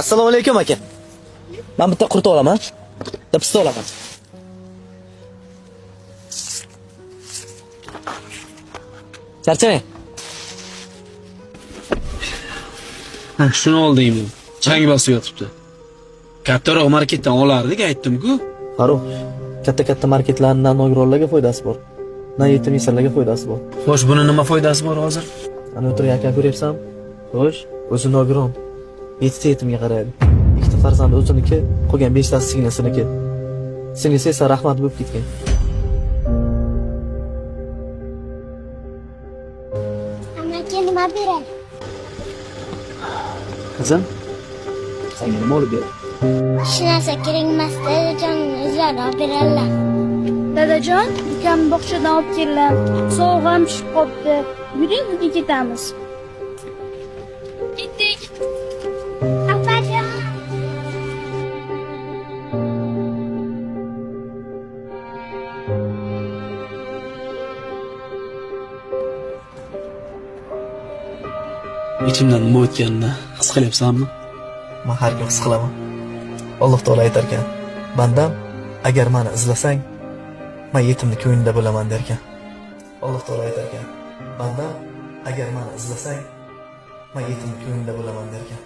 Assalomu alaykum aka. Men bitta qurta olaman. Bitta pista olaman. Charchamang. Ha, shuni oldingmi? Chang bosib yotibdi. Kattaroq marketdan olardik, aytdim-ku. Farruh, katta marketlardan nogironlarga foydasi bor. Na yetim yesirlarga foydasi bor. Xo'sh, buni nima foydasi bor hozir? Ana o'tirgan aka ko'ryapsan? Xo'sh, o'zi nogiron. 7 yetimga qaraydi. 2 farzand o'ziniki, qolgan 5 tasi singlisiniiki. Singlisi esa rahmat bo'lib ketgan. Amaga nima beray? Qizim, senga nima olib ber? Hech narsa kerak emas, dadajon o'zlari olib beradilar. Dadajon, ukam bog'chadan olib keldilar. Sovg'a ham tushib qopti. Yuring, uyga ketamiz. Ketdik. Apajon. Ichimdan nima o'tganini his qilyapsanmi? Men har kun his qilaman. Alloh taolo aytar ekan, bandam, agar meni izlasang, men yetimni ko'nglida bo'laman der ekan. Alloh taolo aytar ekan, bandam, agar meni izlasang, men yetimni ko'nglida bo'laman der ekan.